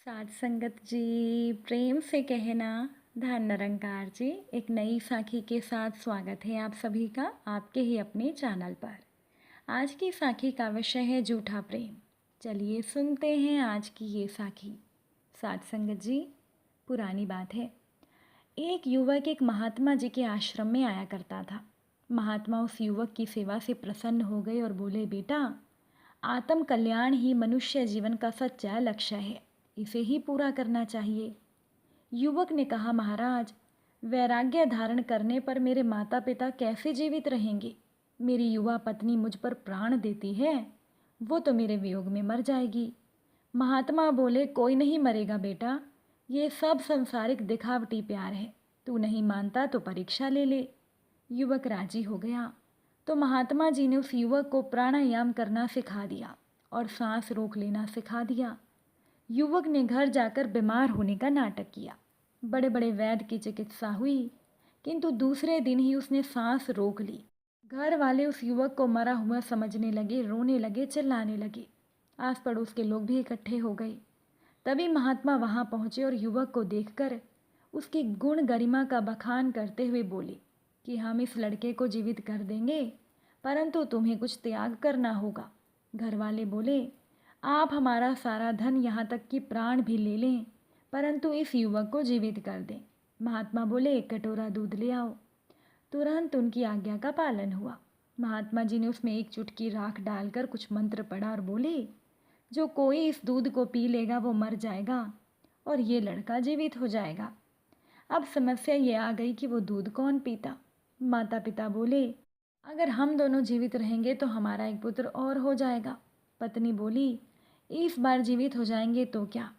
साथ संगत जी, प्रेम से कहना। धन निरंकार जी, एक नई साखी के साथ स्वागत है आप सभी का आपके ही अपने चैनल पर। आज की साखी का विषय है झूठा प्रेम। चलिए सुनते हैं आज की ये साखी। साथ संगत जी, पुरानी बात है। एक युवक एक महात्मा जी के आश्रम में आया करता था। महात्मा उस युवक की सेवा से प्रसन्न हो गए और बोले, बेटा, आत्म कल्याण ही मनुष्य जीवन का सच्चा लक्ष्य है, इसे ही पूरा करना चाहिए। युवक ने कहा, महाराज, वैराग्य धारण करने पर मेरे माता पिता कैसे जीवित रहेंगे? मेरी युवा पत्नी मुझ पर प्राण देती है, वो तो मेरे वियोग में मर जाएगी। महात्मा बोले, कोई नहीं मरेगा बेटा, ये सब संसारिक दिखावटी प्यार है। तू नहीं मानता तो परीक्षा ले ले। युवक राजी हो गया। तो महात्मा जी ने उस युवक को प्राणायाम करना सिखा दिया और सांस रोक लेना सिखा दिया। युवक ने घर जाकर बीमार होने का नाटक किया। बड़े बड़े वैद्य की चिकित्सा हुई, किंतु दूसरे दिन ही उसने सांस रोक ली। घर वाले उस युवक को मरा हुआ समझने लगे, रोने लगे, चिल्लाने लगे। आस पड़ोस के लोग भी इकट्ठे हो गए। तभी महात्मा वहां पहुंचे और युवक को देखकर उसकी गुण गरिमा का बखान करते हुए बोले कि हम इस लड़के को जीवित कर देंगे, परंतु तुम्हें कुछ त्याग करना होगा। घर वाले बोले, आप हमारा सारा धन, यहाँ तक कि प्राण भी ले लें, परंतु इस युवक को जीवित कर दें। महात्मा बोले, एक कटोरा दूध ले आओ। तुरंत उनकी आज्ञा का पालन हुआ। महात्मा जी ने उसमें एक चुटकी राख डालकर कुछ मंत्र पढ़ा और बोले, जो कोई इस दूध को पी लेगा वो मर जाएगा और ये लड़का जीवित हो जाएगा। अब समस्या ये आ गई कि वो दूध कौन पीता। माता पिता बोले, अगर हम दोनों जीवित रहेंगे तो हमारा एक पुत्र और हो जाएगा। पत्नी बोली, इस बार जीवित हो जाएंगे तो क्या,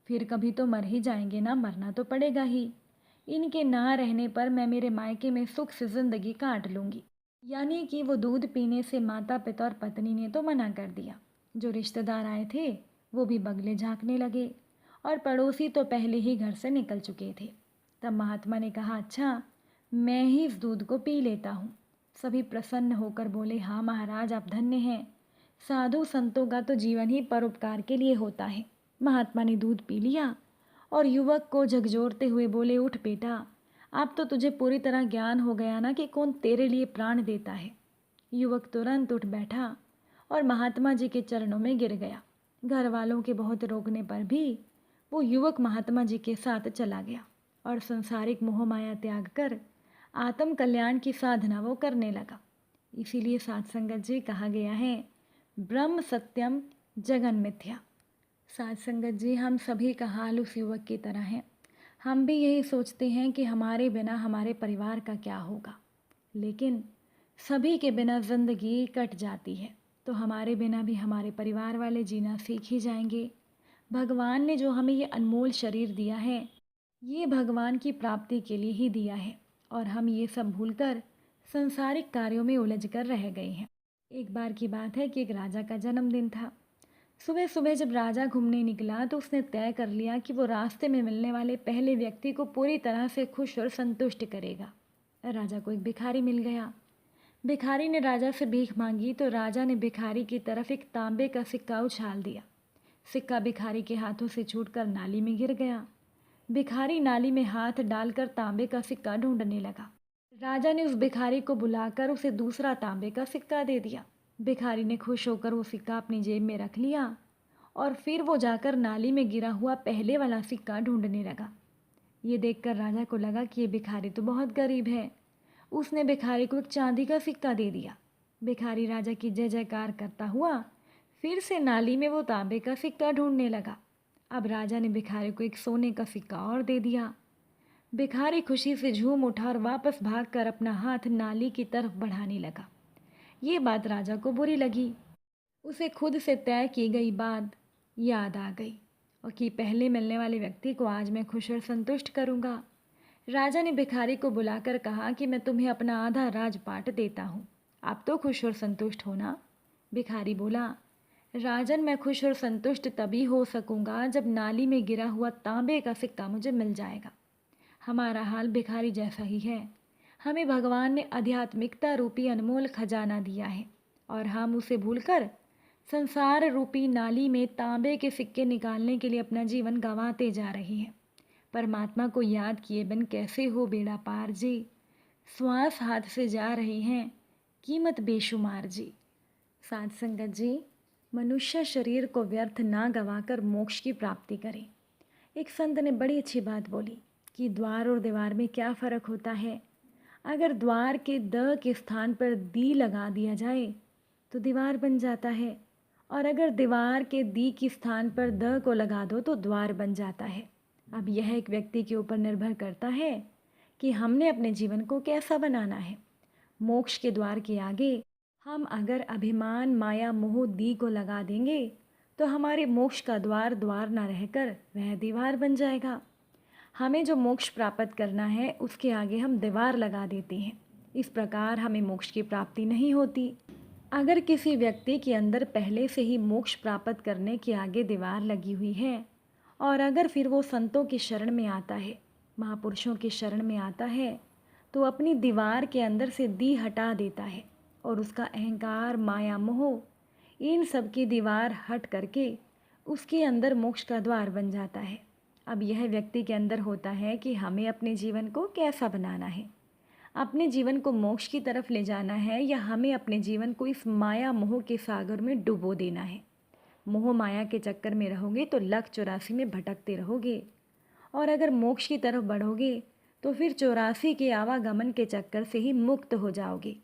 फिर कभी तो मर ही जाएंगे ना, मरना तो पड़ेगा ही। इनके ना रहने पर मैं मेरे मायके में सुख से ज़िंदगी काट लूँगी। यानी कि वो दूध पीने से माता पिता और पत्नी ने तो मना कर दिया। जो रिश्तेदार आए थे वो भी बगले झांकने लगे और पड़ोसी तो पहले ही घर से निकल चुके थे। तब महात्मा ने कहा, अच्छा, मैं ही इस दूध को पी लेता हूँ। सभी प्रसन्न होकर बोले, हाँ महाराज, आप धन्य हैं। साधु संतों का तो जीवन ही परोपकार के लिए होता है। महात्मा ने दूध पी लिया और युवक को झकझोरते हुए बोले, उठ बेटा, अब तो तुझे पूरी तरह ज्ञान हो गया ना कि कौन तेरे लिए प्राण देता है। युवक तुरंत उठ बैठा और महात्मा जी के चरणों में गिर गया। घर वालों के बहुत रोकने पर भी वो युवक महात्मा जी के साथ चला गया और संसारिक मोह माया त्याग कर आत्म कल्याण की साधना वो करने लगा। इसीलिए साथ संगत जी कहा गया है, ब्रह्म सत्यम जगन मिथ्या। साथ संगत जी, हम सभी का हाल उस युवक की तरह है। हम भी यही सोचते हैं कि हमारे बिना हमारे परिवार का क्या होगा, लेकिन सभी के बिना ज़िंदगी कट जाती है, तो हमारे बिना भी हमारे परिवार वाले जीना सीख ही जाएंगे। भगवान ने जो हमें ये अनमोल शरीर दिया है, ये भगवान की प्राप्ति के लिए ही दिया है और हम ये सब भूलकर संसारिक कार्यों में उलझ कर रह गए हैं। एक बार की बात है कि एक राजा का जन्मदिन था। सुबह सुबह जब राजा घूमने निकला तो उसने तय कर लिया कि वो रास्ते में मिलने वाले पहले व्यक्ति को पूरी तरह से खुश और संतुष्ट करेगा। राजा को एक भिखारी मिल गया। भिखारी ने राजा से भीख मांगी तो राजा ने भिखारी की तरफ एक तांबे का सिक्का उछाल दिया। सिक्का भिखारी के हाथों से छूटकर नाली में गिर गया। भिखारी नाली में हाथ डालकर तांबे का सिक्का ढूंढने लगा। राजा ने उस भिखारी को बुलाकर उसे दूसरा तांबे का सिक्का दे दिया। भिखारी ने खुश होकर वो सिक्का अपनी जेब में रख लिया और फिर वो जाकर नाली में गिरा हुआ पहले वाला सिक्का ढूंढने लगा। ये देखकर राजा को लगा कि ये भिखारी तो बहुत गरीब है। उसने भिखारी को एक चांदी का सिक्का दे दिया। भिखारी राजा की जय जयकार करता हुआ फिर से नाली में वो तांबे का सिक्का ढूंढने लगा। अब राजा ने भिखारी को एक सोने का सिक्का और दे दिया। भिखारी खुशी से झूम उठा और वापस भागकर अपना हाथ नाली की तरफ बढ़ाने लगा। ये बात राजा को बुरी लगी। उसे खुद से तय की गई बात याद आ गई और कि पहले मिलने वाले व्यक्ति को आज मैं खुश और संतुष्ट करूँगा। राजा ने भिखारी को बुलाकर कहा कि मैं तुम्हें अपना आधा राजपाट देता हूँ, आप तो खुश और संतुष्ट हो ना। भिखारी बोला, राजन, मैं खुश और संतुष्ट तभी हो सकूँगा जब नाली में गिरा हुआ तांबे का सिक्का मुझे मिल जाएगा। हमारा हाल भिखारी जैसा ही है। हमें भगवान ने आध्यात्मिकता रूपी अनमोल खजाना दिया है और हम उसे भूलकर संसार रूपी नाली में तांबे के सिक्के निकालने के लिए अपना जीवन गंवाते जा रहे हैं। परमात्मा को याद किए बिन कैसे हो बेड़ा पार जी। श्वास हाथ से जा रही हैं, कीमत बेशुमार जी। साध संगत जी, मनुष्य शरीर को व्यर्थ ना गंवाकर मोक्ष की प्राप्ति करें। एक संत ने बड़ी अच्छी बात बोली कि द्वार और दीवार में क्या फ़र्क होता है। अगर द्वार के द के स्थान पर दी लगा दिया जाए तो दीवार बन जाता है, और अगर दीवार के दी के स्थान पर द को लगा दो तो द्वार बन जाता है। अब यह एक व्यक्ति के ऊपर निर्भर करता है कि हमने अपने जीवन को कैसा बनाना है। मोक्ष के द्वार के आगे हम अगर अभिमान माया मोह दी को लगा देंगे तो हमारे मोक्ष का द्वार द्वार ना रहकर वह दीवार बन जाएगा। हमें जो मोक्ष प्राप्त करना है उसके आगे हम दीवार लगा देते हैं। इस प्रकार हमें मोक्ष की प्राप्ति नहीं होती। अगर किसी व्यक्ति के अंदर पहले से ही मोक्ष प्राप्त करने के आगे दीवार लगी हुई है, और अगर फिर वो संतों की शरण में आता है, महापुरुषों की शरण में आता है, तो अपनी दीवार के अंदर से दी हटा देता है और उसका अहंकार माया मोह इन सब की दीवार हट करके उसके अंदर मोक्ष का द्वार बन जाता है। अब यह व्यक्ति के अंदर होता है कि हमें अपने जीवन को कैसा बनाना है, अपने जीवन को मोक्ष की तरफ ले जाना है या हमें अपने जीवन को इस माया मोह के सागर में डुबो देना है। मोह माया के चक्कर में रहोगे तो लख 84 में भटकते रहोगे, और अगर मोक्ष की तरफ बढ़ोगे तो फिर 84 के आवागमन के चक्कर से ही मुक्त हो जाओगे।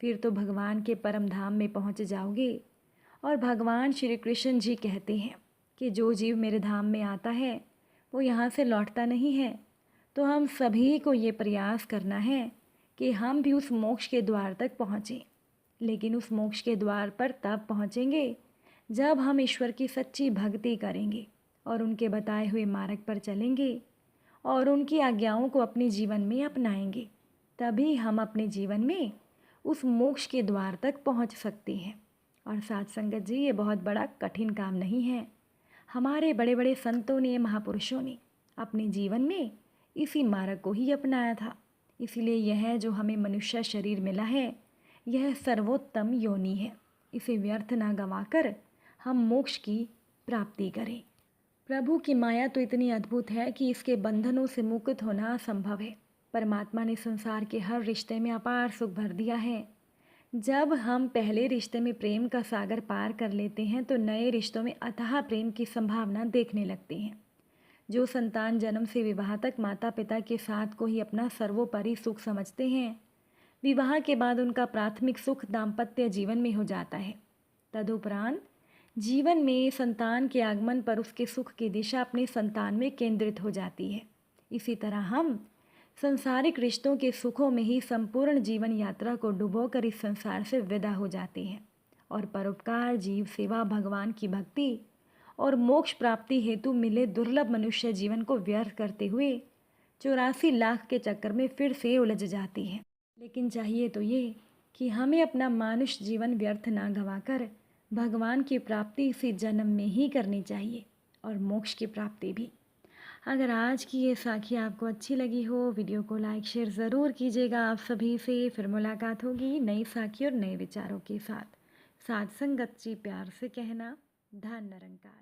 फिर तो भगवान के परम धाम में पहुंच जाओगे। और भगवान श्री कृष्ण जी कहते हैं कि जो जीव मेरे धाम में आता है वो यहाँ से लौटता नहीं है। तो हम सभी को ये प्रयास करना है कि हम भी उस मोक्ष के द्वार तक पहुँचें। लेकिन उस मोक्ष के द्वार पर तब पहुँचेंगे जब हम ईश्वर की सच्ची भक्ति करेंगे और उनके बताए हुए मार्ग पर चलेंगे और उनकी आज्ञाओं को अपने जीवन में अपनाएंगे। तभी हम अपने जीवन में उस मोक्ष के द्वार तक पहुँच सकते हैं। और साथ संगत जी, ये बहुत बड़ा कठिन काम नहीं है। हमारे बड़े बड़े संतों ने, महापुरुषों ने अपने जीवन में इसी मार्ग को ही अपनाया था। इसीलिए यह जो हमें मनुष्य शरीर मिला है, यह सर्वोत्तम योनि है। इसे व्यर्थ ना गंवाकर हम मोक्ष की प्राप्ति करें। प्रभु की माया तो इतनी अद्भुत है कि इसके बंधनों से मुक्त होना असंभव है। परमात्मा ने संसार के हर रिश्ते में अपार सुख भर दिया है। जब हम पहले रिश्ते में प्रेम का सागर पार कर लेते हैं तो नए रिश्तों में अथाह प्रेम की संभावना देखने लगते हैं। जो संतान जन्म से विवाह तक माता पिता के साथ को ही अपना सर्वोपरि सुख समझते हैं, विवाह के बाद उनका प्राथमिक सुख दाम्पत्य जीवन में हो जाता है। तदुपरांत जीवन में संतान के आगमन पर उसके सुख की दिशा अपने संतान में केंद्रित हो जाती है। इसी तरह हम संसारिक रिश्तों के सुखों में ही संपूर्ण जीवन यात्रा को डुबोकर इस संसार से विदा हो जाते हैं और परोपकार, जीव सेवा, भगवान की भक्ति और मोक्ष प्राप्ति हेतु मिले दुर्लभ मनुष्य जीवन को व्यर्थ करते हुए 84 लाख के चक्कर में फिर से उलझ जाती हैं। लेकिन चाहिए तो ये कि हमें अपना मानुष जीवन व्यर्थ ना गंवाकर भगवान की प्राप्ति इसी जन्म में ही करनी चाहिए, और मोक्ष की प्राप्ति भी। अगर आज की ये साखी आपको अच्छी लगी हो, वीडियो को लाइक शेयर ज़रूर कीजिएगा। आप सभी से फिर मुलाकात होगी नई साखी और नए विचारों के साथ। साथ संगत जी प्यार से कहना, धन निरंकार।